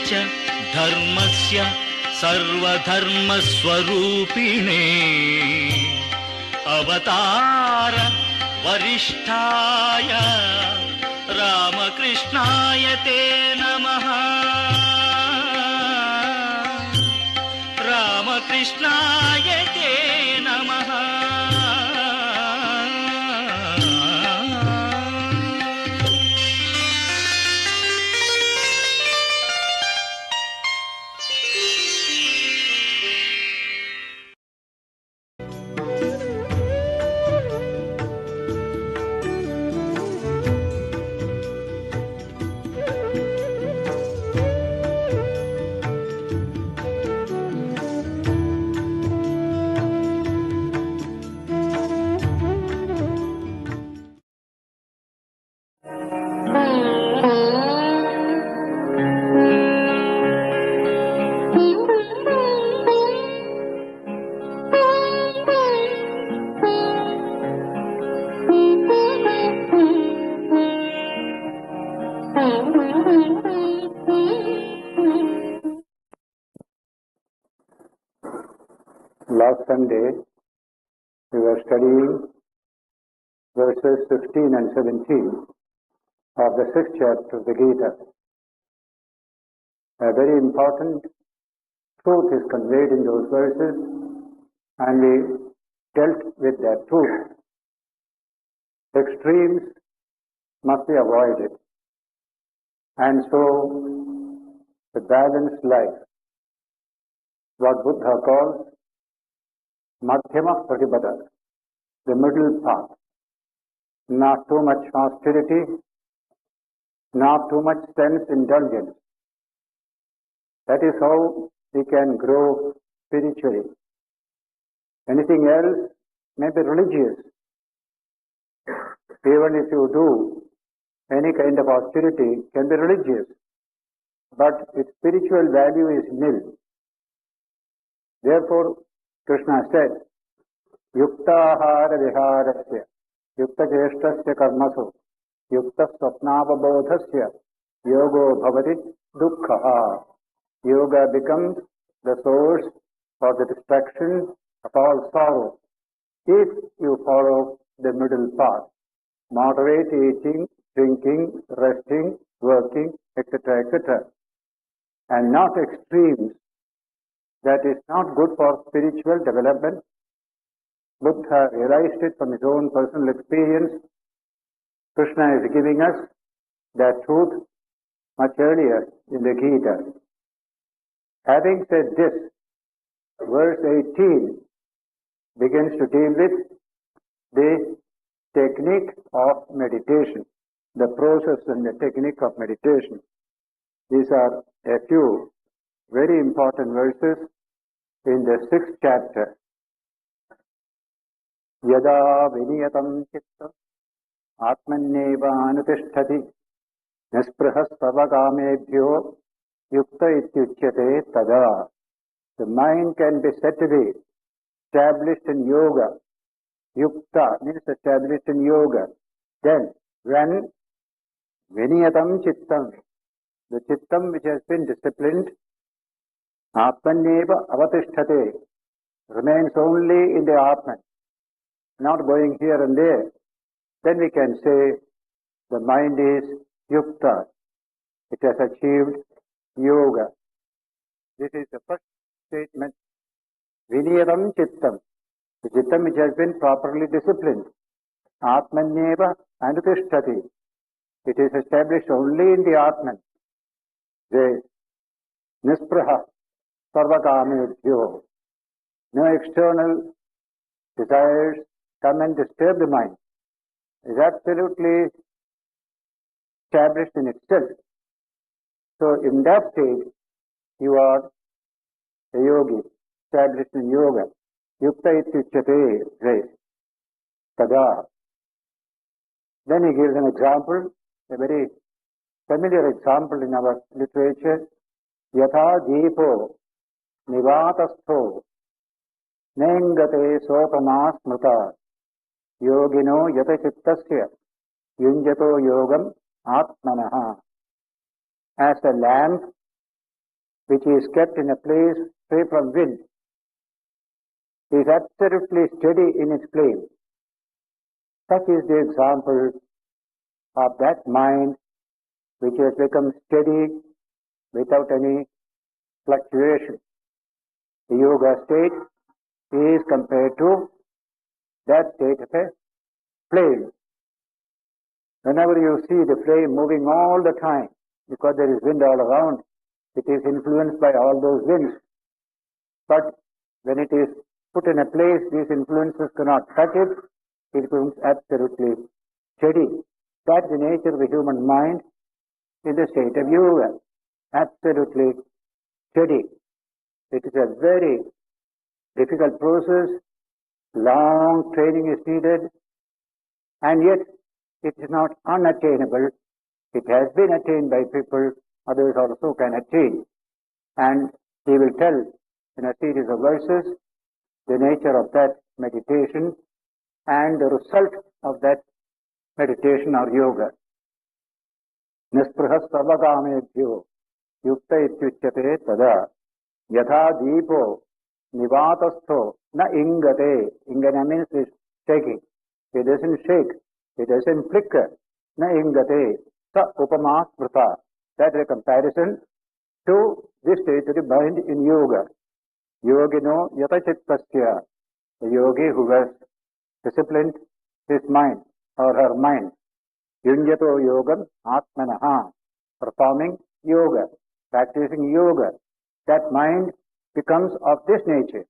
च धर्मस्य सर्वधर्मस्वरूपिणे अवतार वरिष्ठाय रामकृष्णाय ते नमः। रामकृष्णाय ते नमः। Last Sunday, we were studying verses 15 and 17 of the 6th chapter of the Gita. A very important truth is conveyed in those verses, and we dealt with that truth. Extremes must be avoided, and so the balanced life, what Buddha calls Madhyama Pratipada, the middle path. Not too much austerity, not too much sense indulgence. That is how we can grow spiritually. Anything else may be religious. Even if you do any kind of austerity, can be religious, but its spiritual value is nil. Therefore, Krishna said, Yuktahara viharasya, Yukta cheshtasya karmasu, Yukta swapnavabodhasya, Yogo bhavati dukkha. Yoga becomes the source for the destruction of all sorrow if you follow the middle path. Moderate eating, drinking, resting, working, etc., etc. And not extremes. That is not good for spiritual development. Buddha realized it from his own personal experience. Krishna is giving us that truth much earlier in the Gita. Having said this, verse 18 begins to deal with the technique of meditation, the process and the technique of meditation. These are a few very important verses in the 6th chapter. Yada viniyatam chitta atmanneva anutishthati nisprahas savakamebhyo yukta ityuchyate tada. The mind can be said to be established in yoga. Yukta means established in yoga. Then, when viniyatam chittam, the chittam which has been disciplined, Atmanneva avatisthate, remains only in the Atman, not going here and there, then we can say the mind is yukta. It has achieved yoga. This is the first statement. Viniyatam chittam, the chittam which has been properly disciplined. Atmanneva anutishthati, it is established only in the Atman. The nispraha sarvakamebhyo, no external desires come and disturb the mind. It is absolutely established in itself. So in that state, you are a yogi, established in yoga. Yukta ityuchyate, right? Tada. Then he gives an example, a very familiar example in our literature. Yatha deepo nivatastho nengate sopama smrta yogino yata chittasya yunjato yogam atmanaha. As a lamp which is kept in a place free from wind, is absolutely steady in its place. Such is the example of that mind which has become steady without any fluctuation. The yoga state is compared to that state of a flame. Whenever you see the flame moving all the time, because there is wind all around, it is influenced by all those winds. But when it is put in a place, these influences cannot touch it, it becomes absolutely steady. That's the nature of the human mind in the state of yoga. Absolutely steady. It is a very difficult process, long training is needed, and yet it is not unattainable. It has been attained by people, others also can attain. And he will tell in a series of verses the nature of that meditation and the result of that meditation or yoga. Nisprihas sarvakamebhyo yukta ityuchyate tada yatha deepo nivatastho na ingate. Ingana means is shaking. It doesn't shake. It doesn't flicker. Na ingate. Sa upama prtha. That is a comparison to this state of the mind in yoga. Yogino yata chittasya. The yogi who has disciplined his mind or her mind. Yunjato yogam atmanaha. Performing yoga, practicing yoga. That mind becomes of this nature.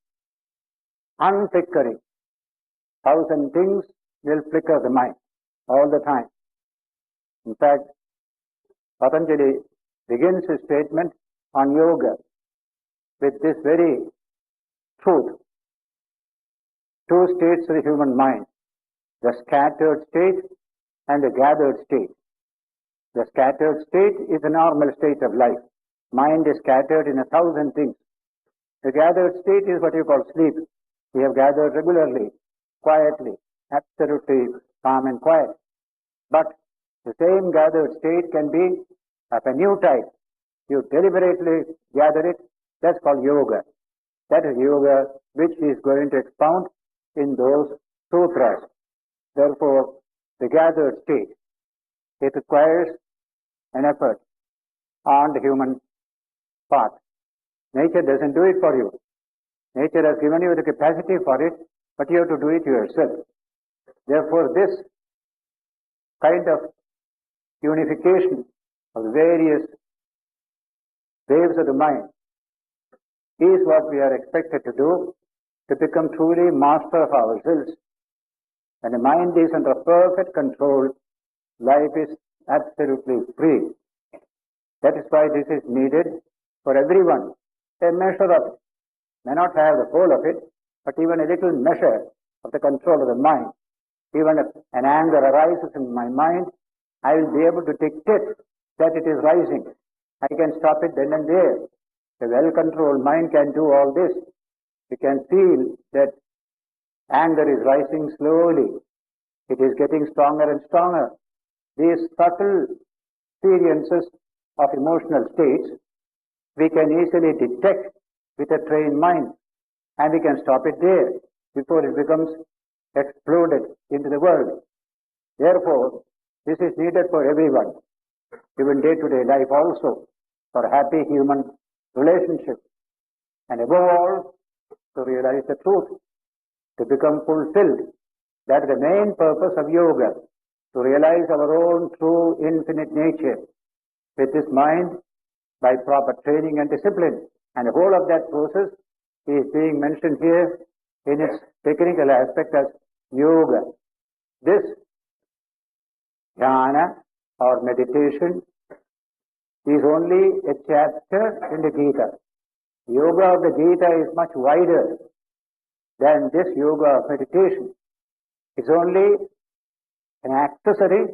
Unflickering. 1,000 things will flicker the mind all the time. In fact, Patanjali begins his statement on yoga with this very truth. Two states of the human mind, the scattered state and the gathered state. The scattered state is the normal state of life. Mind is scattered in 1,000 things. The gathered state is what you call sleep. We have gathered regularly, quietly, absolutely calm and quiet. But the same gathered state can be of a new type. You deliberately gather it, that's called yoga. That is yoga which he is going to expound in those sutras. Therefore, the gathered state, it requires an effort on the human part. Nature doesn't do it for you. Nature has given you the capacity for it, but you have to do it yourself. Therefore, this kind of unification of various waves of the mind is what we are expected to do to become truly master of ourselves. When the mind is under perfect control, life is absolutely free. That is why this is needed for everyone. A measure of it. May not have the whole of it, but even a little measure of the control of the mind. Even if an anger arises in my mind, I will be able to dictate that it is rising. I can stop it then and there. A well-controlled mind can do all this. You can feel that anger is rising slowly. It is getting stronger and stronger. These subtle experiences of emotional states, we can easily detect with a trained mind, and we can stop it there before it becomes exploded into the world. Therefore, this is needed for everyone, even day-to-day life also, for happy human relationships, and above all, to realize the truth, to become fulfilled. That is the main purpose of yoga, to realize our own true infinite nature with this mind by proper training and discipline. And the whole of that process is being mentioned here in its technical aspect as yoga. This jhana or meditation is only a chapter in the Gita. Yoga of the Gita is much wider than this yoga of meditation. It's only an accessory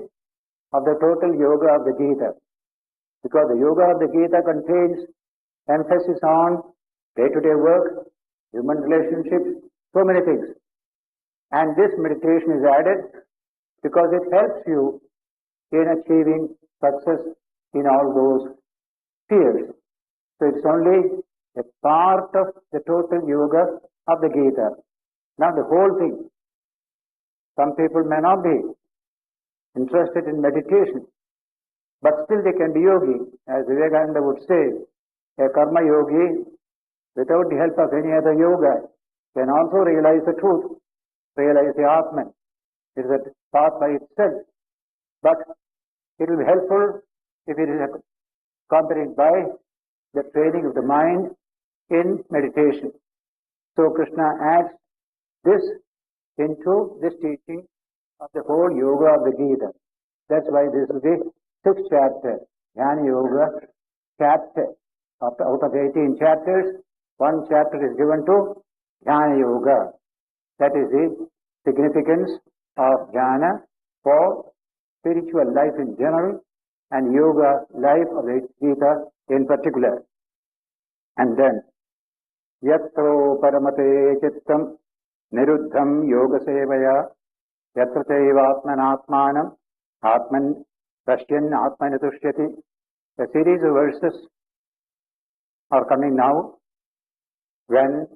of the total yoga of the Gita. Because the yoga of the Gita contains emphasis on day-to-day work, human relationships, so many things. And this meditation is added because it helps you in achieving success in all those spheres. So it's only a part of the total yoga of the Gita, not the whole thing. Some people may not be interested in meditation, but still they can be yogi. As Vivekananda would say, a karma yogi, without the help of any other yoga, can also realize the truth, realize the Atman. It is a path by itself. But it will be helpful if it is accompanied by the training of the mind in meditation. So Krishna adds this into this teaching of the whole yoga of the Gita. That's why this is the sixth chapter, Jnana Yoga chapter. Out of 18 chapters, one chapter is given to Jnana Yoga. That is the significance of jnana for spiritual life in general and yoga life of the Gita in particular. And then, yatro paramate chittam niruddham yoga sevaya yatra chaivatmanatmanam atman pashyan atmanatushyati. A series of verses are coming now. When,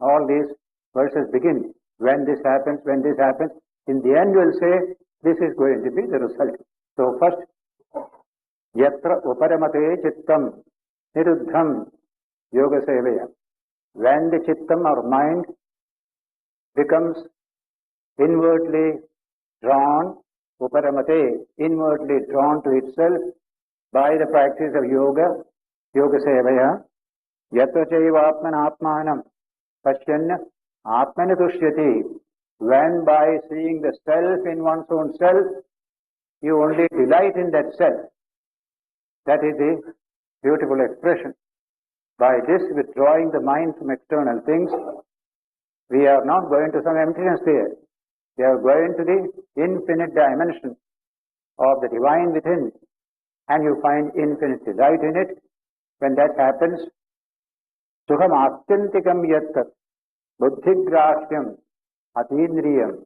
all these verses begin. When this happens, in the end we'll say, this is going to be the result. So first, yatra uparamate chittam niruddham yoga sevaya. When the chittam or mind becomes inwardly drawn, uparamate, inwardly drawn to itself by the practice of yoga, yoga sevaya, yatra chaivatman atmanam pashyan atmanatushyati. When by seeing the self in one's own self, you only delight in that self. That is the beautiful expression. By this withdrawing the mind from external things, we are not going to some emptiness there. We are going to the infinite dimension of the divine within, and you find infinite delight in it. When that happens, sukham atyantikam yattat buddhigrashyam atindriyam,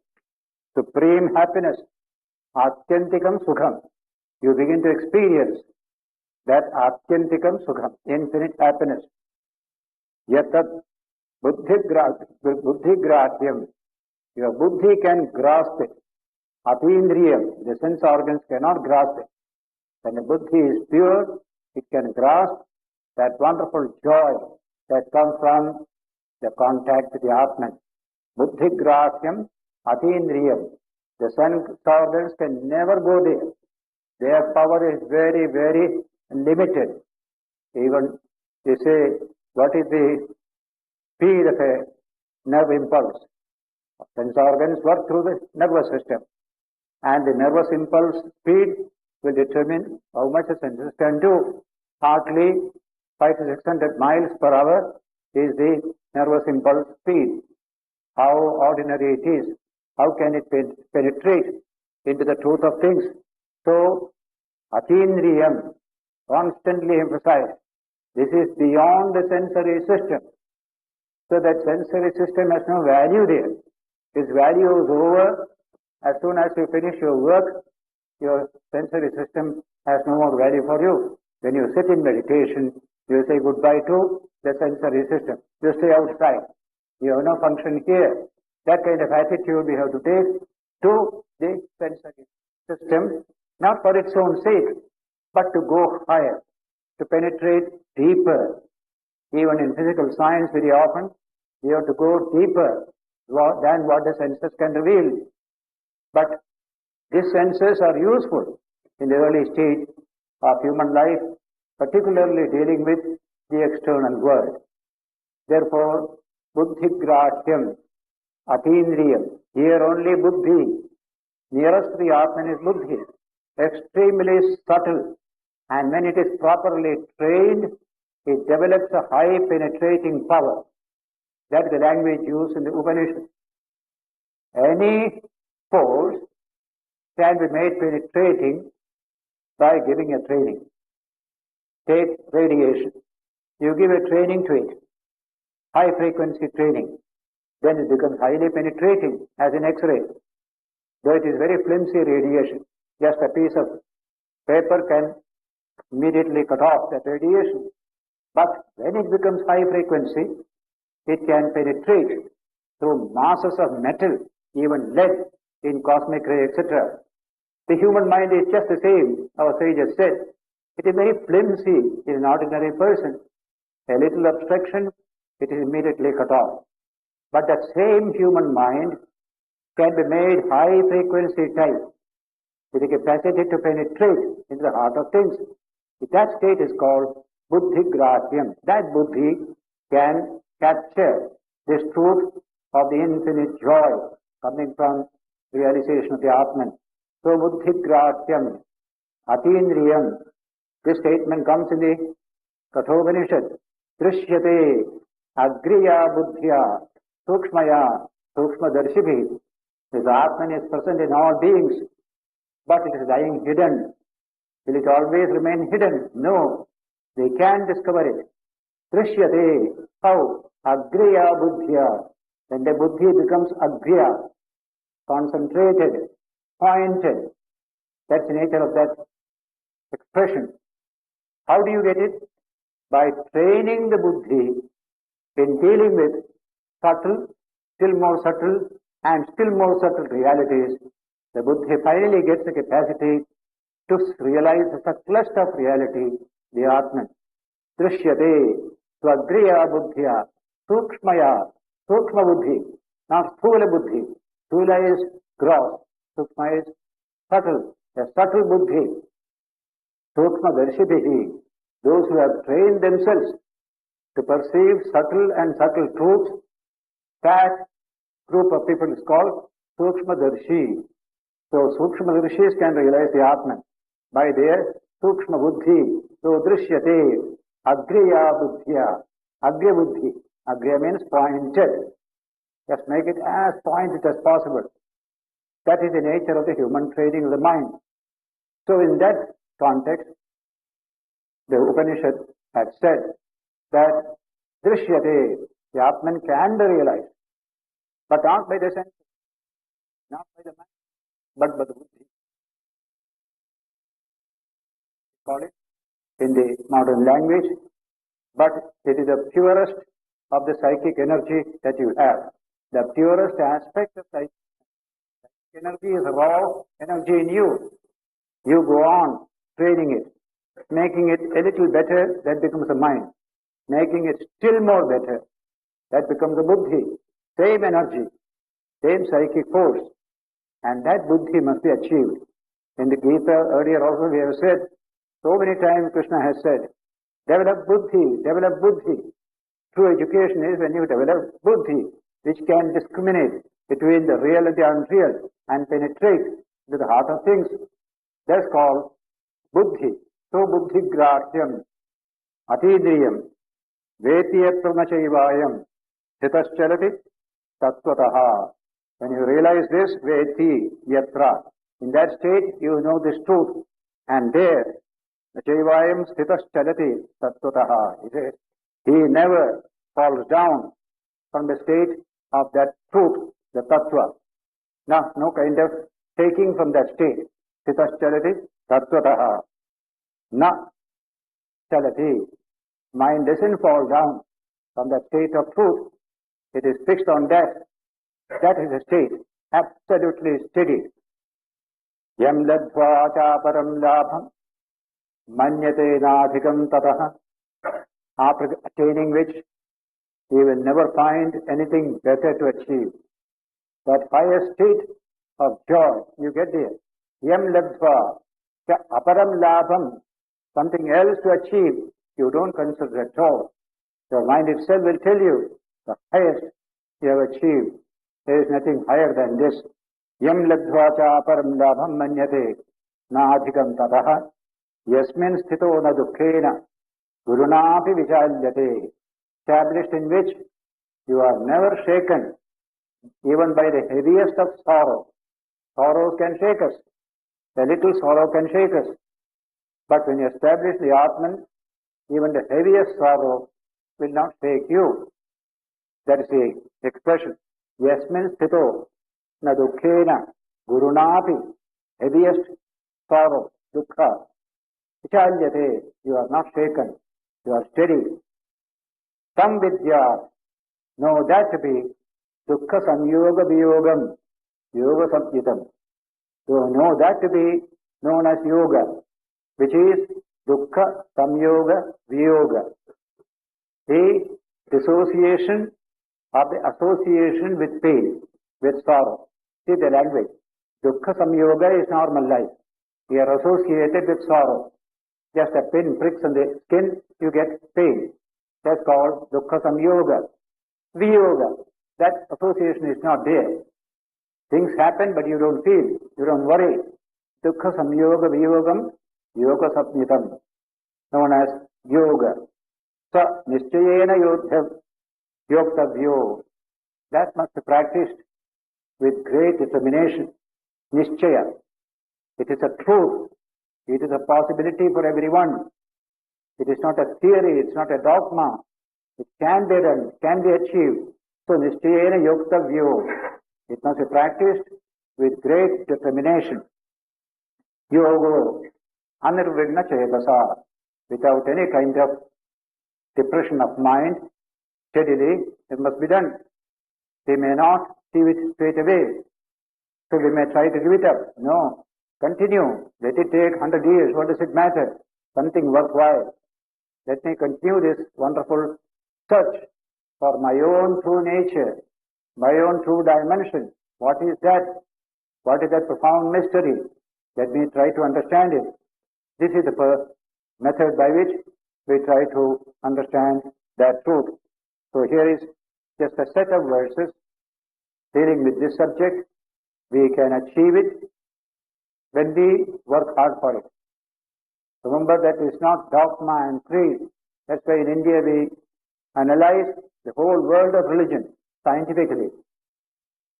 supreme happiness, atyantikam sukham. You begin to experience that atyantikam sukham, infinite happiness. Yattat buddhigrahyam. Your buddhi can grasp it. Atindriyam, the sense organs cannot grasp it. When the buddhi is pure, it can grasp that wonderful joy that comes from the contact with the Atman. Buddhigrahyam atindriyam. The sense organs can never go there. Their power is very, very limited. Even they say, what is the speed of a nerve impulse? Sense organs work through the nervous system, and the nervous impulse speed will determine how much the senses can do. Hardly 500 to 600 miles per hour is the nervous impulse speed. How ordinary it is. How can it penetrate into the truth of things? So, atindriyam, constantly emphasized. This is beyond the sensory system. So that sensory system has no value there. Its value is over. As soon as you finish your work, your sensory system has no more value for you. When you sit in meditation, you say goodbye to the sensory system. You stay outside. You have no function here. That kind of attitude we have to take to the sensory system, not for its own sake, but to go higher, to penetrate deeper. Even in physical science, very often, we have to go deeper than what the senses can reveal. But these senses are useful in the early stage of human life, particularly dealing with the external world. Therefore, buddhigrahyam, atindriyam, here only buddhi, nearest to the Atman is buddhi, extremely subtle, and when it is properly trained, it develops a high penetrating power. That is the language used in the Upanishad. Any force can be made penetrating by giving a training. Take radiation. You give a training to it, high frequency training, then it becomes highly penetrating as in X-ray. Though it is very flimsy radiation, just a piece of paper can immediately cut off that radiation. But when it becomes high frequency, it can penetrate through masses of metal, even lead in cosmic ray, etc. The human mind is just the same, our sages said. It is very flimsy in an ordinary person. A little obstruction, it is immediately cut off. But that same human mind can be made high frequency type with the capacity to penetrate into the heart of things. That state is called buddhi grahyam. That buddhi can capture this truth of the infinite joy coming from realization of the Atman. So buddhi grahyam, atindriyam. This statement comes in the Kathopanishad. Drishyate agriya buddhya sukshmaya sukshmadarshibi. This Atman is present in all beings, but it is lying hidden. Will it always remain hidden? No. They can discover it. Drishyate. How? Agriya buddhya. When the buddhi becomes agriya, concentrated, pointed. That's the nature of that expression. How do you get it? By training the buddhi in dealing with subtle, still more subtle, and still more subtle realities. The buddhi finally gets the capacity to realize the subtlest of reality, the Atman. Drishyate, swagriya buddhya, sukshmaya, sukshma buddhi, not sthula buddhi. Sthula is gross, sukshma is subtle, a subtle buddhi. Sukshma darshibihi, those who have trained themselves to perceive subtle and subtle truths, that group of people is called Sukshma Darshi. So Sukshma Darshis can realize the Atman by their Sukshma Buddhi. So Drishyate Agriya Buddhya. Agriya Buddhi. Agriya means pointed. Just make it as pointed as possible. That is the nature of the human training of the mind. So in that context, the Upanishad had said that Drishyate, the Atman can be realized, but not by the senses, not by the mind, but by the buddhi. Call it in the modern language, but it is the purest of the psychic energy that you have. The purest aspect of psychic energy is raw energy in you. You go on training it, making it a little better, that becomes a mind. Making it still more better, that becomes a buddhi. Same energy, same psychic force, and that buddhi must be achieved. In the Gita earlier also we have said, so many times Krishna has said, develop buddhi, develop buddhi. True education is when you develop buddhi, which can discriminate between the real and the unreal and penetrate into the heart of things. That's called buddhi. So buddhi grahyam, atidriyam, Vetiyatramachayivayam Hitaschalati Tattvataha. When you realize this, Veti Yatra, in that state you know this truth. And there, Nachayivayam Hitaschalati Tattvataha. He never falls down from the state of that truth, the Tattva. No kind of taking from that state. Hitaschalati Tattvataha. Na Chalati. Mind doesn't fall down from that state of truth. It is fixed on that. That is a state absolutely steady. Yam ladhva chaparam labham manyate nadhikam tataha. After attaining which, he will never find anything better to achieve. That highest state of joy, you get there. Yam ladhva aparam labham, something else to achieve, you don't consider at all. Your mind itself will tell you the highest you have achieved. There is nothing higher than this. Yam ladhva cha param labham manyate na adhikam tataha yasmin sthito na dukkhena gurunapi vichalyate. Established in which you are never shaken even by the heaviest of sorrow. Sorrows can shake us. A little sorrow can shake us. But when you establish the Atman, even the heaviest sorrow will not shake you. That is the expression. Yasmin sthito na dukkhena gurunapi. Heaviest sorrow, dukkha. Vichalyate, you are not shaken. You are steady. Tam vidya, know that to be dukkha samyoga viyogam, yoga samyitam. You know that to be known as yoga, which is dukkha samyoga viyoga. The dissociation or the association with pain, with sorrow. See the language. Dukkha samyoga is normal life. We are associated with sorrow. Just a pin pricks on the skin, you get pain. That's called dukkha samyoga. Viyoga, that association is not there. Things happen but you don't feel, you don't worry. Dukkha samyoga viyogam, yoga sapnitam, known as yoga. Sa nischayena yoktavyo. That must be practiced with great determination. Nischaya. It is a truth. It is a possibility for everyone. It is not a theory, it's not a dogma. It can be done, it can be achieved. So nischayena yoktavyo. It must be practiced with great determination. Yogo anirvigna chetasa. Without any kind of depression of mind, steadily it must be done. They may not see it straight away. So we may try to give it up. No. Continue. Let it take 100 years. What does it matter? Something worthwhile. Let me continue this wonderful search for my own true nature, my own true dimension. What is that? What is that profound mystery? Let me try to understand it. This is the method by which we try to understand that truth. So here is just a set of verses dealing with this subject. We can achieve it when we work hard for it. Remember that it's not dogma and creed. That's why in India we analyze the whole world of religion scientifically.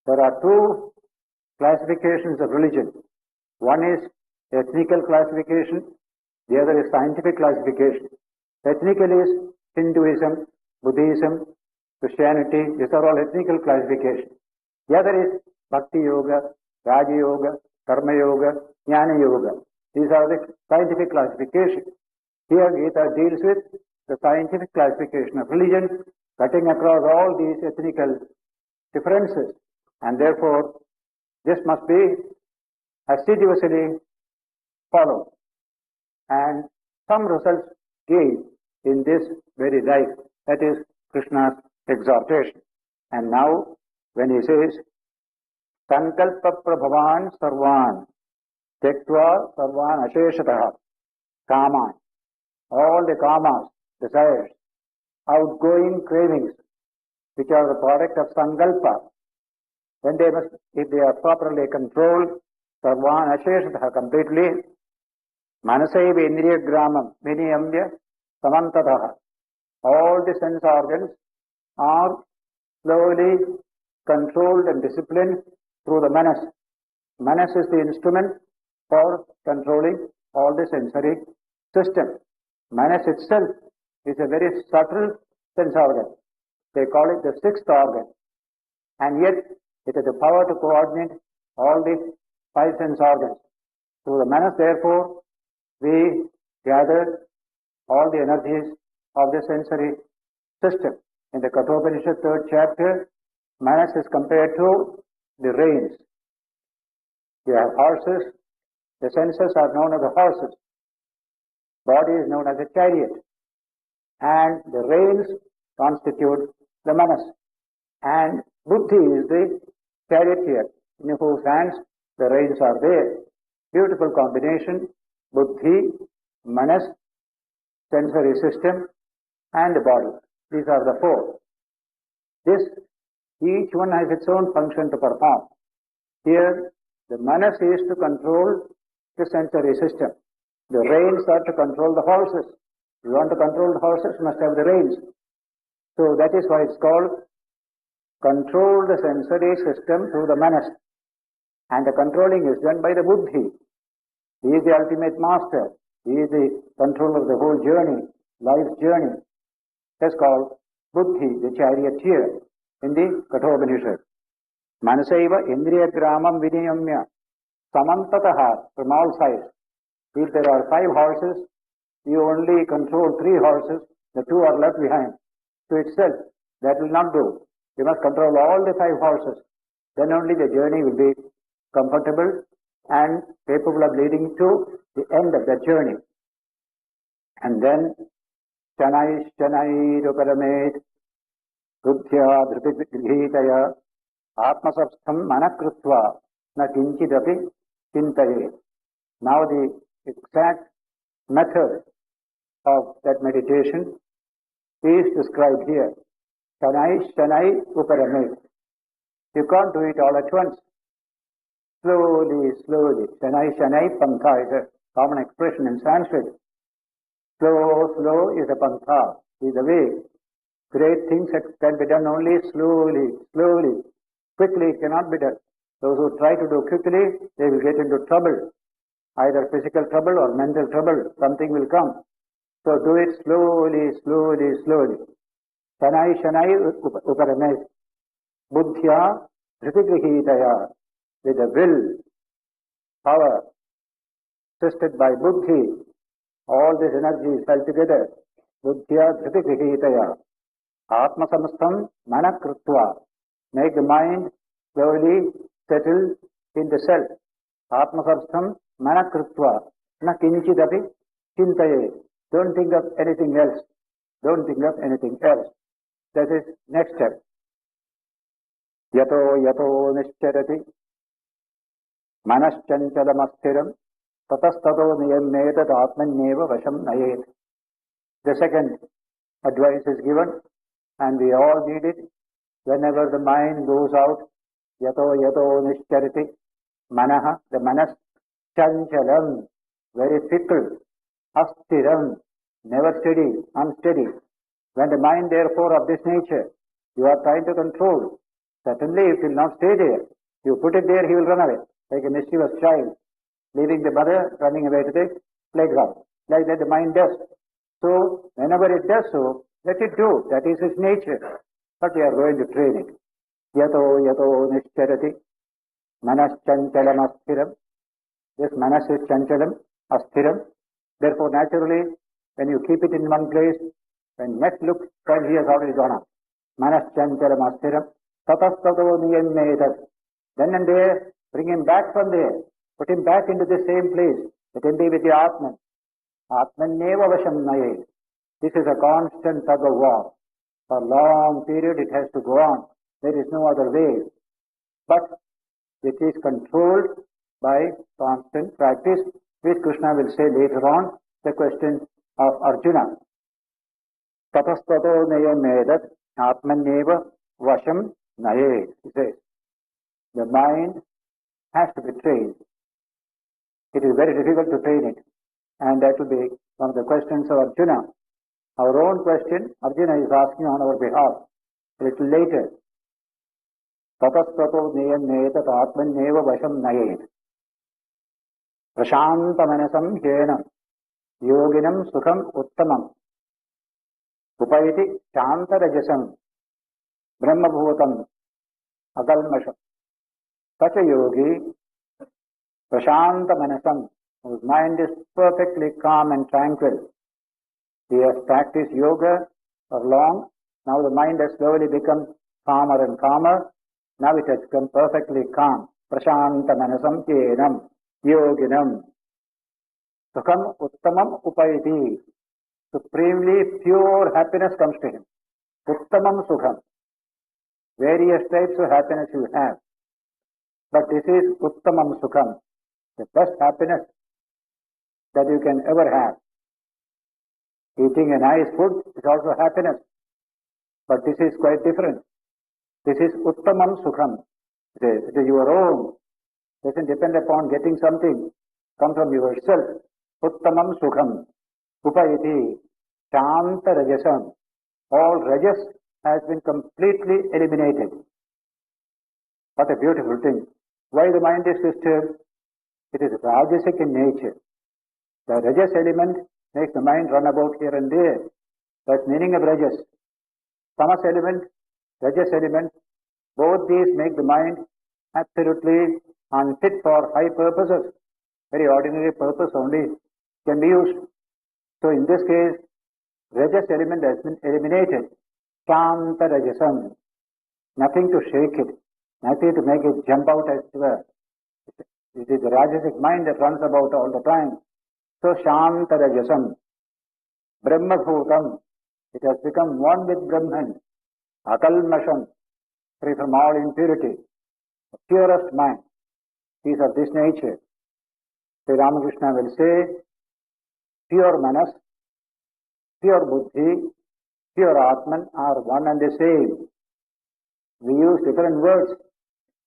There are two classifications of religion. One is ethnical classification, the other is scientific classification. Ethnical is Hinduism, Buddhism, Christianity, these are all ethnical classifications. The other is Bhakti Yoga, Raja Yoga, Karma Yoga, Jnana Yoga. These are the scientific classifications. Here Gita deals with the scientific classification of religion, cutting across all these ethnical differences. And therefore, this must be assiduously followed. And some results gained in this very life. That is Krishna's exhortation. And now, when he says, Sankalpa Prabhavan Sarvan, Tektva Sarvan Asheshataha, Kaman, all the kamas, desires, outgoing cravings, which are the product of Sankalpa, when they must, if they are properly controlled, Sarvan Asheshataha completely, Manasaiva Indriya Gramam, Viniyamya, Samantataha, all the sense organs are slowly controlled and disciplined through the manas. Manas is the instrument for controlling all the sensory system. Manas itself is a very subtle sense organ. They call it the sixth organ. And yet, it has the power to coordinate all the five sense organs. Through the manas, therefore, we gather all the energies of the sensory system. In the Kathopanishad, 3rd chapter, manas is compared to the reins. You have horses, the senses are known as the horses. Body is known as a chariot. And the reins constitute the manas. And buddhi is the charioteer, in whose hands the reins are there. Beautiful combination, buddhi, manas, sensory system, and the body. These are the four. Each one has its own function to perform. Here, the manas is to control the sensory system. The reins are to control the horses. You want to control the horses, you must have the reins. So that is why it's called control the sensory system through the manas. And the controlling is done by the buddhi. He is the ultimate master. He is the controller of the whole journey, life's journey. That's called buddhi, the charioteer, in the Kathopanishad. Manasaiva Indriya Gramam Viniyamya Samantataha, from all sides. If there are 5 horses, you only control 3 horses, the 2 are left behind to itself. That will not do. You must control all the 5 horses. Then only the journey will be comfortable and capable of leading to the end of the journey. And then, Shanai Ruparamet Buddhya Dhritigritaya Atmasabstham Manakrutva Na Kinchidapi Chintaye. Now the exact method of that meditation is described here. Shanai Uparamet. You can't do it all at once. Slowly. Shanai Pantha is a common expression in Sanskrit. Slow is a pantha, is the way. Great things can be done only slowly. Quickly it cannot be done. Those who try to do quickly, they will get into trouble. Either physical trouble or mental trouble. Something will come. So do it slowly. Shanai Uparamet. Buddhya Dhritigritaya. With the will, power, assisted by buddhi, all this energy is held together. Buddhya Dhritigritaya. Atmasamstham Manakrutva. Make the mind slowly settle in the self. Atmasamstham Manakrutva. Na kinchidapi chintaye. Don't think of anything else. That is next step. Yato nischarati Manaschanchalamastheram Tatastato niyammetat atmanyeva vasham nayet. The second advice is given, and we all need it. Whenever the mind goes out, yato nischarati manaha, the manas, chanchalam, very fickle, asthiram, never steady, unsteady. When the mind therefore of this nature, you are trying to control, certainly it will not stay there. You put it there, he will run away, like a mischievous child, leaving the mother, running away to the playground. Like that the mind does. So, whenever it does so, let it do. That is its nature. But we are going to train it. Yato nischarati manas chanchalam asthiram. This manas is chanchalam, asthiram. Therefore, naturally, when you keep it in one place, when next look, then he has already gone up. Manas chanchalam asthiram. Tatastato niyammetat. Then and there, bring him back from there. Put him back into the same place. Let him be with the Atman. Atmanyeva vasham naye. This is a constant tug of war. For a long period it has to go on. There is no other way. But it is controlled by constant practice, which Krishna will say later on, the question of Arjuna. Tatastato nayamedat atmanyeva vasham naye. He says, the mind has to be trained. It is very difficult to train it. And that will be one of the questions of Arjuna. Our own question, Arjuna is asking on our behalf a little later. Tatastato niyametat atmanyeva vasham nayet. Prashanta manasam hyena yoginam sukham uttamam. Upayati shanta rajasam brahmabhutam agalmasham. Such a yogi, prashanta manasam, whose mind is perfectly calm and tranquil. He has practiced yoga for long. Now the mind has slowly become calmer and calmer. Now it has become perfectly calm. Prashanta manasam yenam yoginam. Sukham uttamam upayati. Supremely pure happiness comes to him. Uttamam sukham. Various types of happiness you have. But this is uttamam sukham. The best happiness that you can ever have. Eating a nice food is also happiness. But this is quite different. This is uttamam sukham. It is your own. It doesn't depend upon getting something. Come from yourself. Uttamam sukham. Upayati. Shanta rajasam. All rajas has been completely eliminated. What a beautiful thing. Why the mind is disturbed? It is rajasic in nature. The rajas element makes the mind run about here and there. That's meaning of rajas. Tamas element, rajas element, both these make the mind absolutely unfit for high purposes. Very ordinary purpose only can be used. So in this case, Rajas element has been eliminated. Shanta Rajasam. Nothing to shake it, nothing to make it jump out as it were. It is the Rajasic mind that runs about all the time. So Shanta Rajasam. Brahma Bhutam. It has become one with Brahman. Akalmasham. Free from all impurity. The purest mind is of this nature. Sri Ramakrishna will say, pure manas, pure buddhi, pure atman are one and the same. We use different words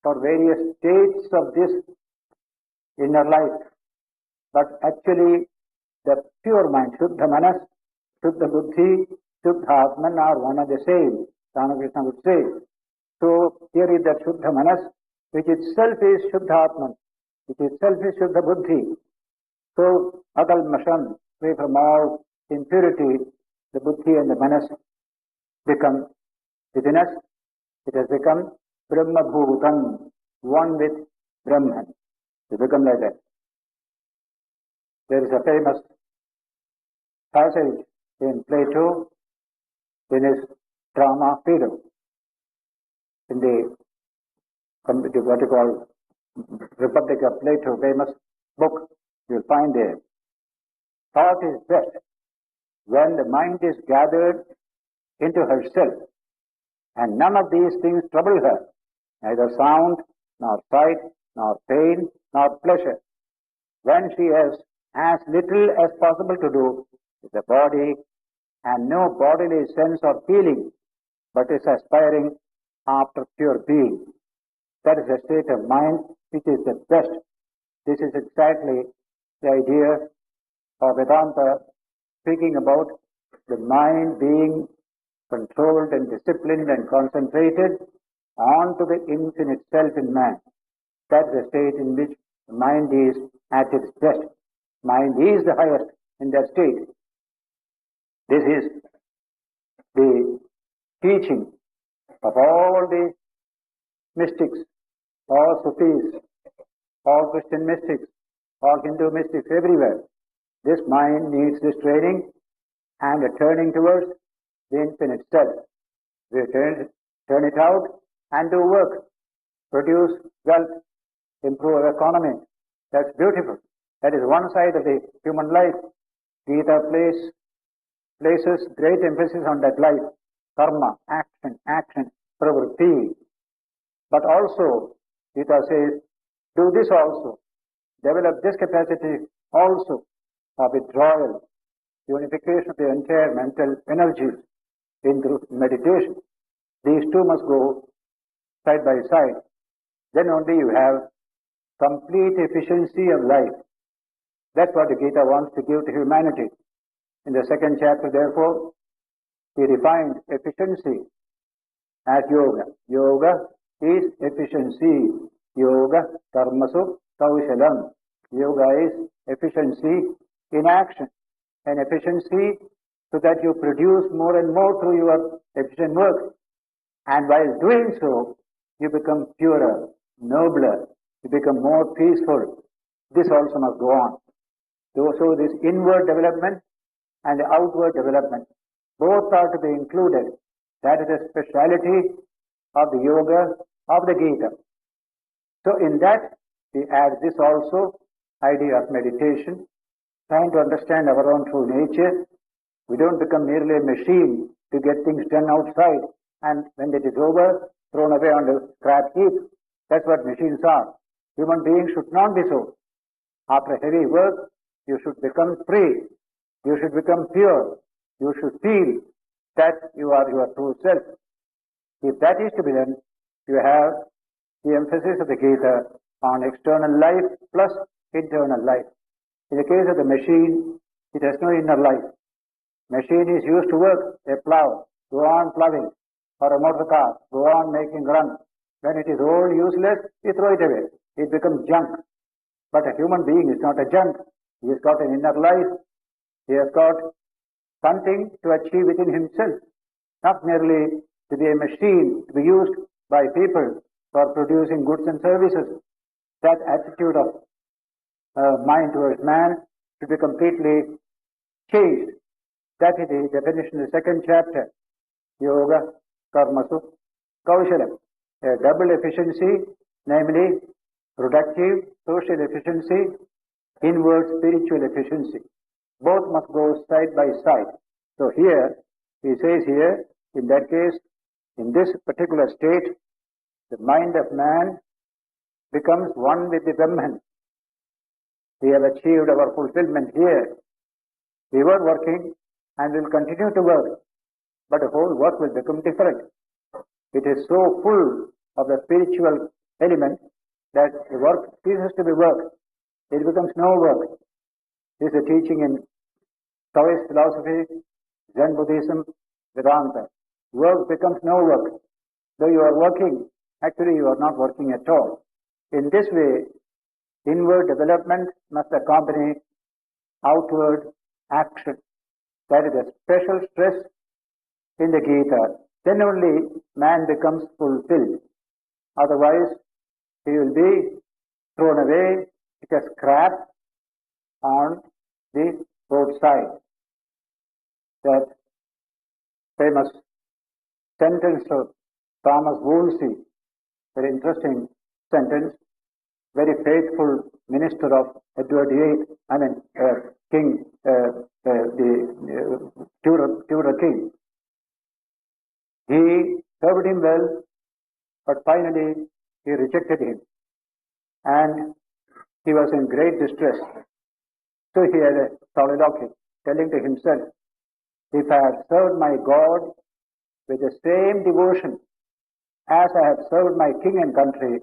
for various states of this inner life. But actually, the pure mind, Shuddha Manas, Shuddha Buddhi, Shuddha Atman are one and the same, Ramakrishna would say. So, here is that Shuddha Manas, which itself is Shuddha Atman, which itself is Shuddha Buddhi. So, Akal Masham, free from all impurity, the Buddhi and the Manas become within us. It has become Brahma Bhutam, one with Brahman. It become like that. There is a famous passage in Plato, in his drama Phaedo, in the what you call Republic of Plato, famous book, you'll find there. Thought is best when the mind is gathered into herself, and none of these things trouble her, neither sound, nor sight, nor pain, nor pleasure. When she has as little as possible to do with the body, and no bodily sense or feeling, but is aspiring after pure being. That is a state of mind which is the best. This is exactly the idea of Vedanta, speaking about the mind being controlled and disciplined and concentrated onto the infinite self in man. That is the state in which the mind is at its best. Mind is the highest in that state. This is the teaching of all the mystics, all Sufis, all Christian mystics, all Hindu mystics, everywhere. This mind needs this training and a turning towards the infinite self. We turn it out and do work, produce wealth, improve our economy. That's beautiful. That is one side of the human life. Gita places great emphasis on that life. Karma, action, pravritti. But also, Gita says, do this also. Develop this capacity also of withdrawal, unification of the entire mental energies in meditation. These two must go side by side. Then only you have complete efficiency of life. That's what the Gita wants to give to humanity. In the second chapter, therefore, he defined efficiency as yoga. Yoga is efficiency. Yoga karmasu kaushalam. Yoga is efficiency in action, and efficiency so that you produce more and more through your efficient work. And while doing so, you become purer, nobler, you become more peaceful. This also must go on. So this inward development and the outward development, both are to be included. That is the speciality of the yoga of the Gita. So in that, we add this also, idea of meditation, trying to understand our own true nature. We don't become merely a machine to get things done outside, and when it is over, thrown away on the scrap heap. That's what machines are. Human beings should not be so. After heavy work, you should become free. You should become pure. You should feel that you are your true self. If that is to be done, you have the emphasis of the Gita on external life plus internal life. In the case of the machine, it has no inner life. Machine is used to work, a plow, go on plowing, or a motor car, go on making run. When it is old, useless, you throw it away. It becomes junk. But a human being is not a junk. He has got an inner life. He has got something to achieve within himself, not merely to be a machine to be used by people for producing goods and services. That attitude of mind towards man should be completely changed. That is the definition in the second chapter. Yoga, karmasu, kaushalam. A double efficiency, namely productive social efficiency, inward spiritual efficiency. Both must go side by side. So here, he says here, in that case, in this particular state, the mind of man becomes one with the Brahman. We have achieved our fulfillment here. We were working and will continue to work, but the whole work will become different. It is so full of the spiritual element that the work ceases to be work. It becomes no work. This is a teaching in Taoist philosophy, Zen Buddhism, Vedanta. Work becomes no work. Though you are working, actually you are not working at all. In this way, inward development must accompany outward action. That is a special stress in the Gita. Then only man becomes fulfilled. Otherwise, he will be thrown away like a scrap on the roadside. That famous sentence of Thomas Wolsey, very interesting sentence, very faithful minister of Edward VIII, King, the Tudor king. He served him well, but finally he rejected him, and he was in great distress. So he had a soliloquy, telling to himself, if I had served my God with the same devotion as I have served my king and country,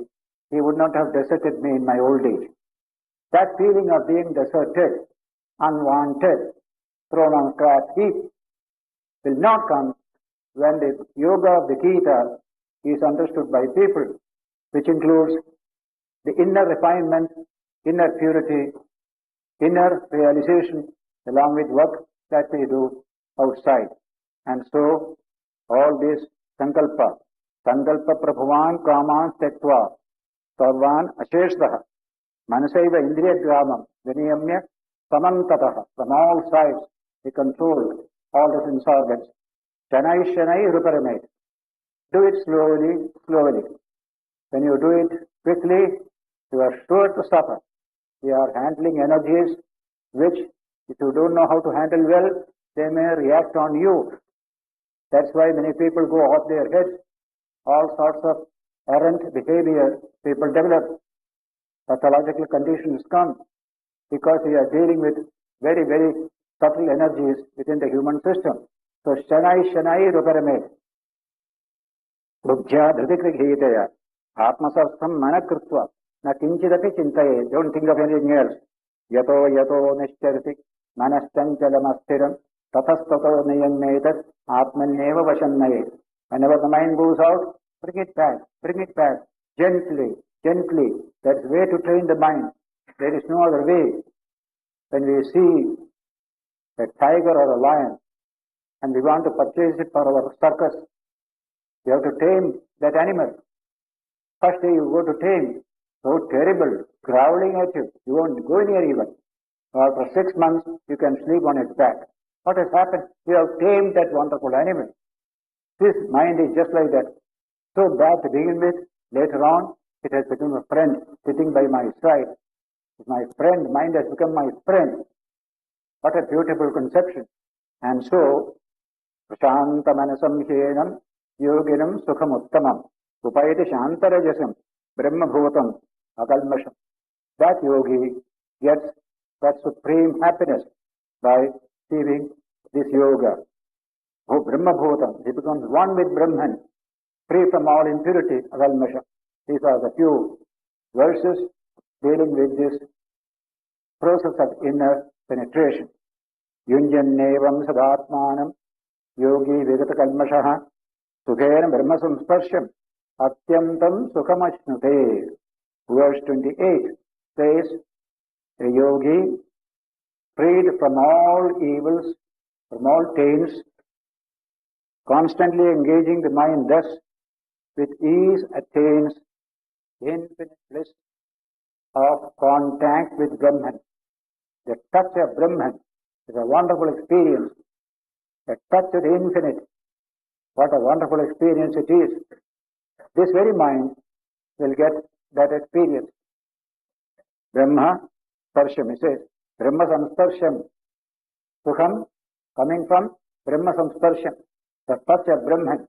he would not have deserted me in my old age. That feeling of being deserted, unwanted, thrown on scrap heap, will not come when the yoga of the Gita is understood by people, which includes the inner refinement, inner purity, inner realization, along with work that we do outside. And so, all this sankalpa prabhavan kaman tektva sarvan asheshtaha manasaiva indriyagramam viniyamya samantataha. From all sides, he controlled all the sense organs. Shanai shanai ruparamate. Do it slowly. When you do it quickly, you are sure to suffer. We are handling energies which, if you don't know how to handle well, they may react on you. That's why many people go off their heads. All sorts of errant behavior people develop. Pathological conditions come because we are dealing with very, very subtle energies within the human system. So, shanai ruparame. Buddhya dhritikrighitaya. Atmasartham manakrutva. Na kinchidapi chintaye. Don't think of anything else. Yato nishcharati. Manaschanchalamasthiram. Tatastato niyannetat. Atmanyeva vashannaye. Whenever the mind goes out, bring it back. Gently. That's the way to train the mind. There is no other way. When we see a tiger or a lion, and we want to purchase it for our circus, we have to tame that animal. First day you go to tame, so terrible, growling at you. You won't go near even. After 6 months, you can sleep on its back. What has happened? You have tamed that wonderful animal. This mind is just like that. So bad to begin with, later on, it has become a friend sitting by my side. My friend, mind has become my friend. What a beautiful conception. And so, Prashanta manasam hyenam yoginam sukham uttamam upayati shantarajasam brahma bhutam akalmasham. That yogi gets that supreme happiness by achieving this yoga. Oh, brahma bhutam. He becomes one with Brahman, free from all impurity, akalmasham. These are the few verses dealing with this process of inner penetration. Yunjannevam sadatmanam yogi vigata kalmashaha sukhena brahma samsparsham atyamtam sukhamashnute. Verse 28 says, a yogi freed from all evils, from all taints, constantly engaging the mind thus, with ease attains infinite bliss of contact with Brahman. The touch of Brahman, It's a wonderful experience. A touch of the infinite. What a wonderful experience it is. This very mind will get that experience. Brahma Sparsham, he says. Brahma Samsparsham. Sukham coming from Brahma Samsparsham. The touch of Brahman.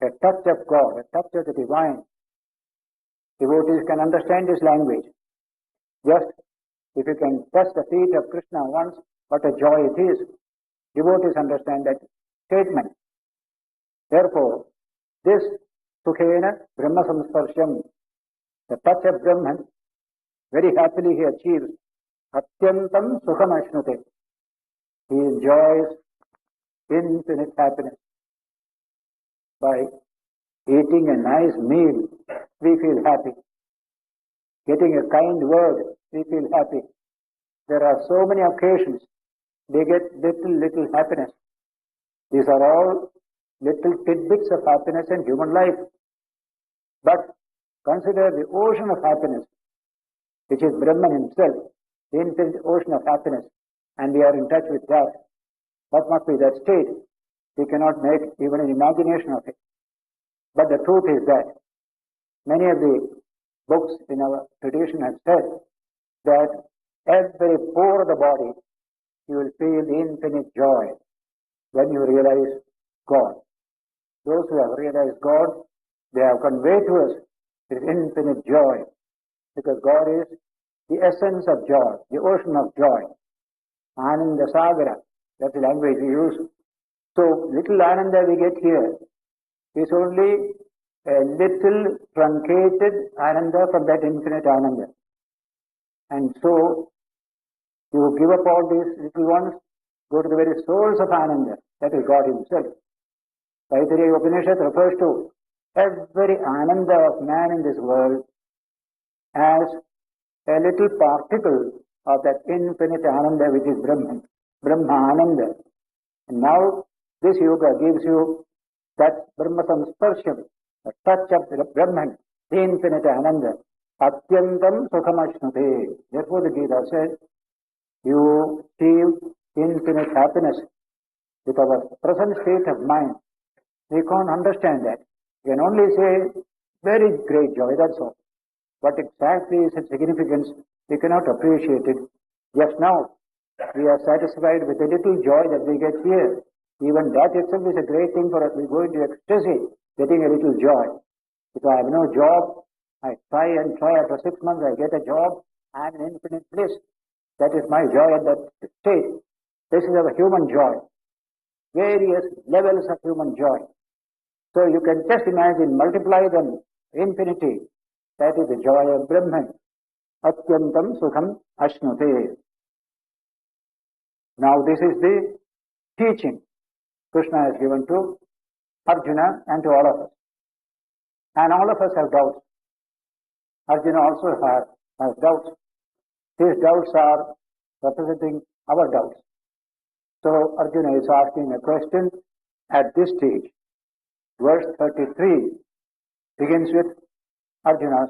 A touch of God, a touch of the divine. Devotees can understand this language. Just if you can touch the feet of Krishna once, what a joy it is. Devotees understand that statement. Therefore, this Sukhena Brahma Samsparsham, the touch of Brahman, very happily he achieves Atyantam Sukham Ashnute. He enjoys infinite happiness. By eating a nice meal, we feel happy. Getting a kind word, we feel happy. There are so many occasions, they get little happiness. These are all little tidbits of happiness in human life. But consider the ocean of happiness, which is Brahman himself, the infinite ocean of happiness, and we are in touch with that. What must be that state? We cannot make even an imagination of it. But the truth is that many of the books in our tradition have said that every pore of the body you will feel infinite joy when you realize God. Those who have realized God, they have conveyed to us this infinite joy, because God is the essence of joy, the ocean of joy. Ananda Sagara, that's the language we use. So little Ananda we get here is only a little truncated Ananda from that infinite Ananda. And so you give up all these little ones, go to the very source of Ananda, that is God himself. Taittiriya Upanishad refers to every Ananda of man in this world as a little particle of that infinite Ananda which is Brahman, Brahma Ananda. And now this yoga gives you that Brahma Samsparsham, the touch of the Brahman, the infinite Ananda. Atyantam Sukhamashnute. Therefore the Gita says, you achieve infinite happiness with our present state of mind. We can't understand that. We can only say, very great joy, that's all. What exactly is its significance, we cannot appreciate it. Just now, we are satisfied with the little joy that we get here. Even that itself is a great thing for us. We go into ecstasy, getting a little joy. If I have no job, I try after 6 months, I get a job, I am in infinite bliss. That is my joy at that state. This is our human joy. Various levels of human joy. So you can just imagine, multiply them, infinity. That is the joy of Brahman. Atyantam Sukham Ashnute. Now this is the teaching Krishna has given to Arjuna and to all of us. And all of us have doubts. Arjuna also has doubts. His doubts are representing our doubts. So Arjuna is asking a question at this stage. Verse 33 begins with Arjuna's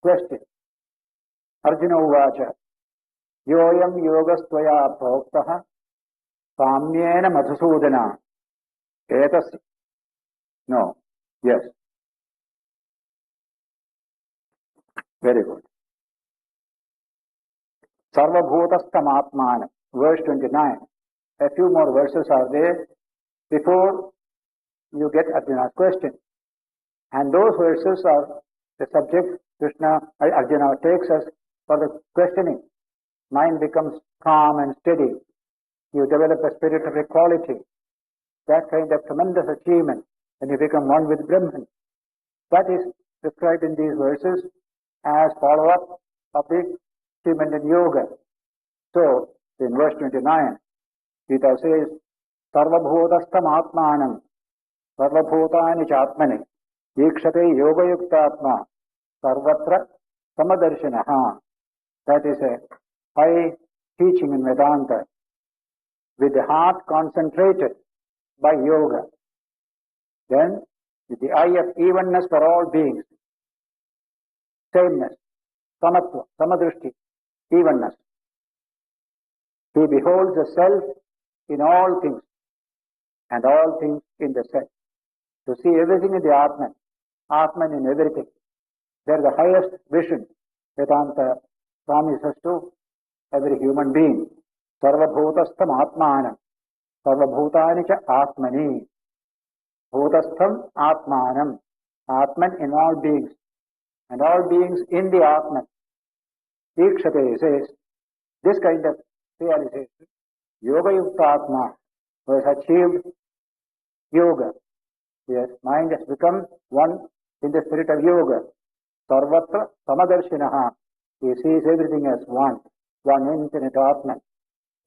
question. Arjuna uvacha, yoyam yogastvaya proktaha samyena madhusudana etas. No, yes. Very good. Sarvabhutastam atmana, verse 29. A few more verses are there before you get Arjuna's question. And those verses are the subject Arjuna takes us for the questioning. Mind becomes calm and steady. You develop a spirit of equality. That kind of tremendous achievement when you become one with Brahman. That is described in these verses as follow-up of the achievement in yoga. So, in verse 29, Gita says, Sarvabhutastam atmanam sarvabhutani chatmani ikshate yoga yuktatma sarvatra samadarshanaha. That is a high teaching in Vedanta. With the heart concentrated by yoga, then with the eye of evenness for all beings, sameness, samatva, samadrishti, evenness. He beholds the self in all things and all things in the self. To see everything in the Atman, Atman in everything. They are the highest vision Vedanta promises to every human being. Sarvabhutastham Atmanam. Sarvabhutani cha Atmani. Bhutastham Atmanam. Atman in all beings. And all beings in the Atman. Ikshate says, this kind of realization, Yoga Yukta Atma, who has achieved yoga. His mind has become one in the spirit of yoga. Sarvatra Samadarshinaha. He sees everything as one infinite Atman.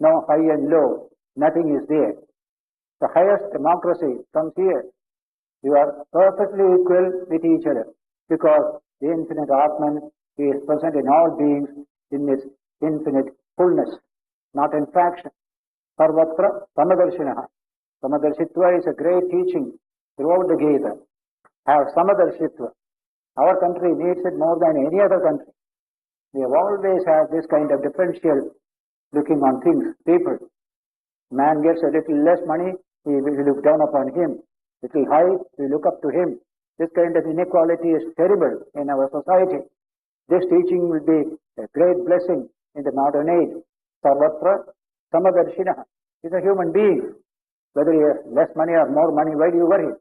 No high and low, nothing is there. The highest democracy comes here. You are perfectly equal with each other because the infinite Atman is present in all beings in its infinite fullness, not in fraction. Sarvatra Samadarshinaha. Samadarshitva is a great teaching throughout the Gita. Have Samadarshitva. Our country needs it more than any other country. We have always had this kind of differential looking on things, people. Man gets a little less money, we look down upon him. Little high, we look up to him. This kind of inequality is terrible in our society. This teaching will be a great blessing in the modern age. Sarvatra Samadarshina is a human being. Whether he has less money or more money, why do you worry?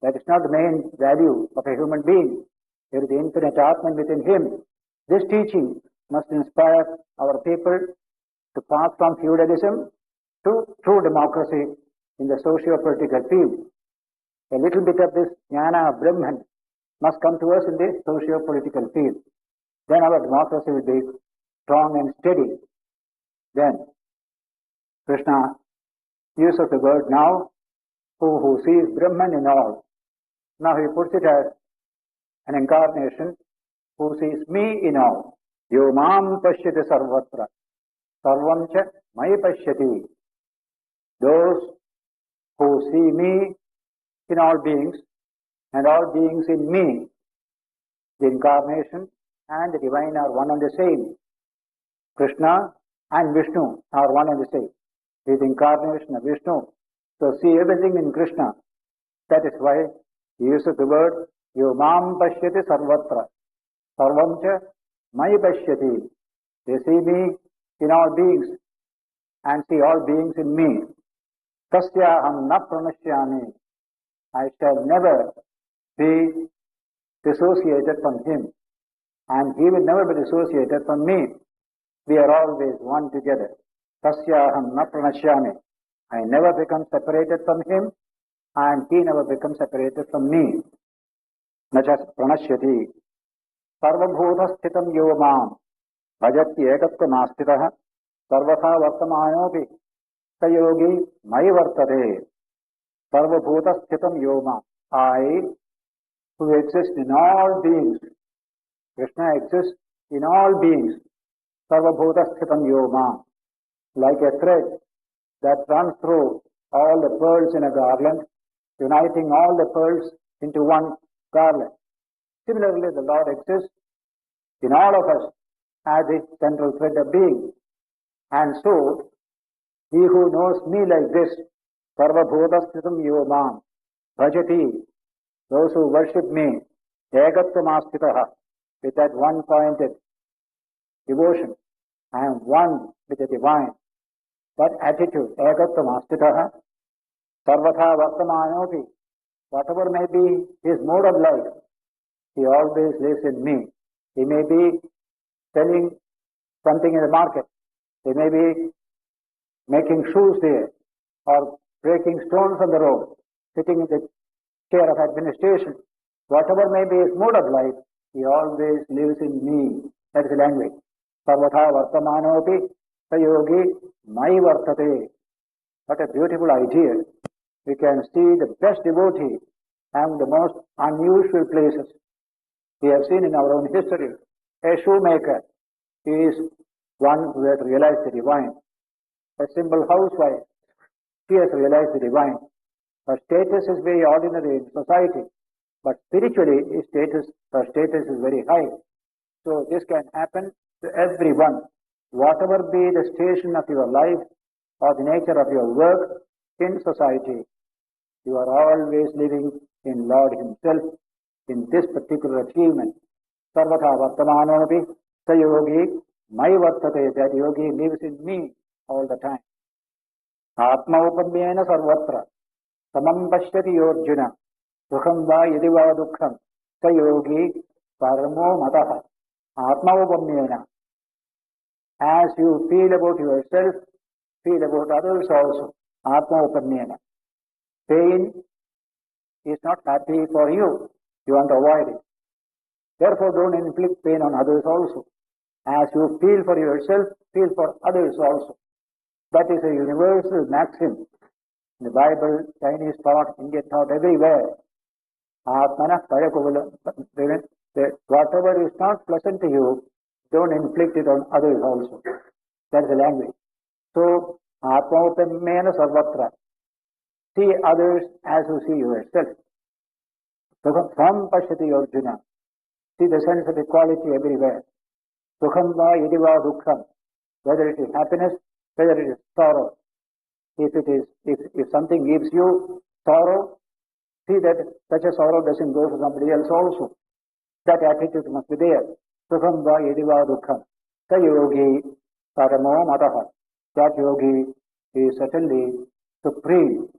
That is not the main value of a human being. There is the infinite Atman within him. This teaching must inspire our people to pass from feudalism to true democracy in the socio-political field. A little bit of this jnana of Brahman must come to us in the socio-political field. Then our democracy will be strong and steady. Then Krishna uses the word now, who sees Brahman in all. Now he puts it as an incarnation who sees me in all. Yo mam pashyati sarvatra, sarvam cha mai pashyati. Those who see me in all beings and all beings in me, the incarnation and the divine are one and the same. Krishna and Vishnu are one and the same. He is the incarnation of Vishnu. So see everything in Krishna. That is why he uses the word Yo mam pashyati sarvatra, sarvam cha mai pashyati. They see me in all beings and see all beings in me. Tasyaham na pranashyami. I shall never be dissociated from him, and he will never be dissociated from me. We are always one together. Tasyaham na pranashyami. I never become separated from him, and he never becomes separated from me. Najas pranashyati. Sarvabhuta sthitam yo mam. Bhajati ekatva nastitaha. Sarvatha vartamanopi. Sayogi mai vartate. Sarvabhuta sthitam yo mam. I, who exist in all beings. Krishna exists in all beings. Sarvabhuta sthitam yo mam. Like a thread that runs through all the pearls in a garland, uniting all the pearls into one garland. Similarly, the Lord exists in all of us as the central thread of being. And so, he who knows me like this, Sarvabhuta sthitam yo mam, bhajati, those who worship me, ekatvam with that one-pointed devotion, I am one with the divine. That attitude, ekatvam sarvatha vartamanopi, whatever may be his mode of life, he always lives in me. He may be selling something in the market. He may be making shoes there or breaking stones on the road, sitting in the chair of administration. Whatever may be his mode of life, he always lives in me. That is the language. Sarvatha vartamanopi sayogi mai vartate. What a beautiful idea. We can see the best devotee and the most unusual places. We have seen in our own history, a shoemaker is one who has realized the divine. A simple housewife, she has realized the divine. Her status is very ordinary in society, but spiritually her status is very high. So this can happen to everyone. whatever be the station of your life or the nature of your work in society, you are always living in Lord Himself in this particular achievement. Sarvata vartamanopi sayogi mai vartate, that yogi lives in me all the time. Atma upamyena sarvatra samam pashyati yorjuna sukham va yadi va dukkham sayogi paramo mataha. Atma upamyena, as you feel about yourself, feel about others also. Atma upamyena. Pain is not happy for you. You want to avoid it. Therefore, don't inflict pain on others also. As you feel for yourself, feel for others also. That is a universal maxim. In the Bible, Chinese thought, Indian thought, everywhere. Atmana Kayakuvula. Whatever is not pleasant to you, don't inflict it on others also. That is the language. So, Atma upamena sarvatra. See others as you see yourself. Sukham pashyati Arjuna. See the sense of equality everywhere. Sukham va yadi va dukkham. Whether it is happiness, whether it is sorrow. If something gives you sorrow, see that such a sorrow doesn't go to somebody else also. That attitude must be there. Sukham va yadi va dukkham. Sa yogi paramo mataha. That yogi is certainly supreme.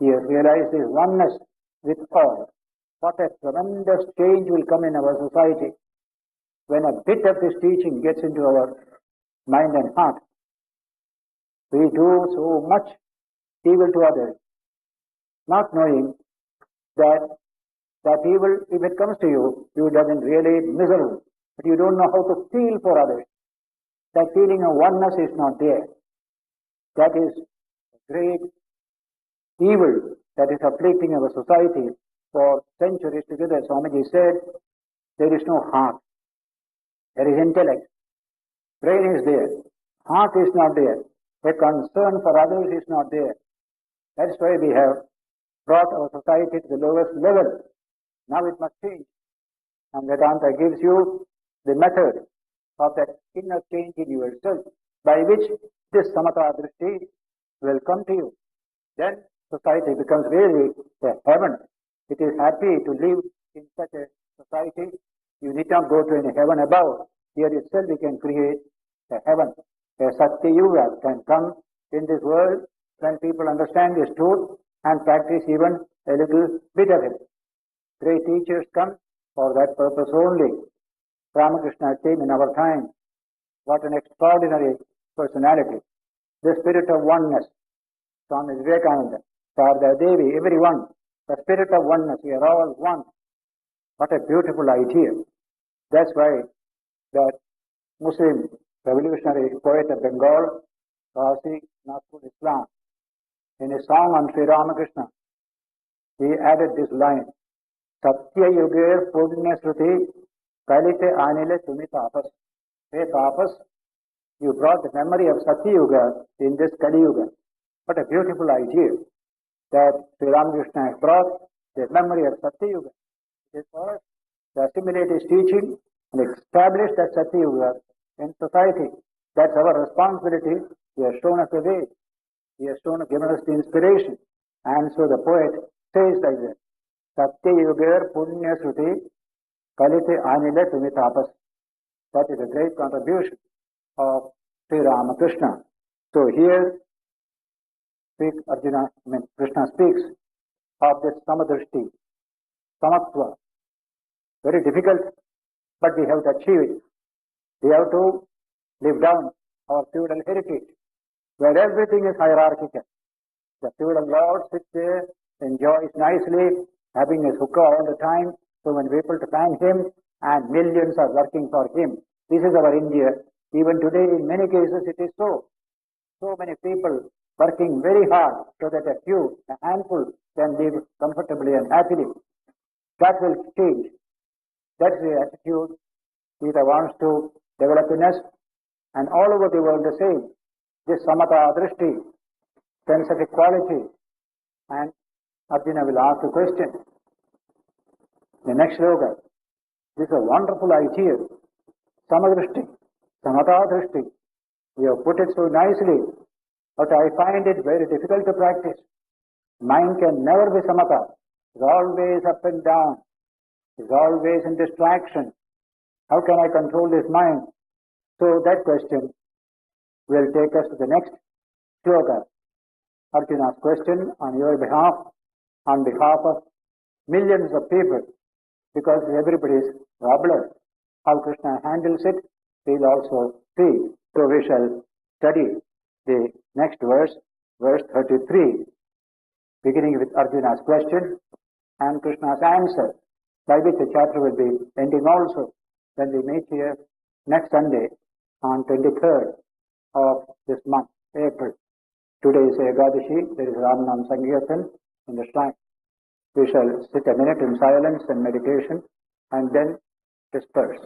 He has realized his oneness with all. What a tremendous change will come in our society when a bit of this teaching gets into our mind and heart. We do so much evil to others, not knowing that evil, if it comes to you, you doesn't really miserable, but you don't know how to feel for others. That feeling of oneness is not there. That is a great evil that is afflicting our society for centuries together. Swamiji said, there is no heart. There is intellect. Brain is there. Heart is not there. A concern for others is not there. That's why we have brought our society to the lowest level. Now it must change. And Vedanta gives you the method of that inner change in yourself by which this samatha drishti will come to you. Then society becomes really a heaven. It is happy to live in such a society. You need not go to any heaven above. Here itself we can create a heaven. A Satya Yuga can come in this world when people understand this truth and practice even a little bit of it. Great teachers come for that purpose only. Ramakrishna came in our time. What an extraordinary personality. The spirit of oneness. Swami Vivekananda, Sarda Devi, everyone. The spirit of oneness. We are all one. What a beautiful idea. That's why that Muslim revolutionary poet of Bengal, Razi Nasrul Islam, in a song on Sri Ramakrishna, he added this line, Satya Yuge Punya Sruti Kalite Anile Tumi Tapas. Hey Tapas, you brought the memory of Satya Yuga in this Kali Yuga. What a beautiful idea that Sri Ramakrishna has brought the memory of Satya Yuga. It is for us to assimilate his teaching and establish that Satya Yuga in society. That's our responsibility. He has shown us the way. He has given us the inspiration. And so the poet says like this, Satya Yuga Punya Sruti Kalite Anile Tumi Tapas. That is a great contribution of Sri Ramakrishna. So here Krishna speaks of this samadrishti, samatva. Very difficult, but we have to achieve it. We have to live down our feudal heritage, where everything is hierarchical. The feudal lord sits there, enjoys nicely, having his hookah all the time, so when people to fan him, and millions are working for him. This is our India. Even today, in many cases, it is so. So many people working very hard so that a few, a handful, can live comfortably and happily. That will change. That's the attitude Gita wants to develop in us, and all over the world the same. This samatha drishti, sense of equality, and Arjuna will ask the question. The next slogan. This is a wonderful idea. Samadrishti, samatha drishti. You have put it so nicely, but I find it very difficult to practice. Mind can never be samatha. It's always up and down. It's always in distraction. How can I control this mind? So that question will take us to the next sloka. Arjuna's question on your behalf, on behalf of millions of people, because everybody's problem. How Krishna handles it, we'll also see. So we shall study the next verse, verse 33, beginning with Arjuna's question and Krishna's answer, by which the chapter will be ending also when we meet here next Sunday on 23rd of this month, April. Today is Ekadashi, there is Ramanam Sankirtan in the shrine. We shall sit a minute in silence and meditation and then disperse.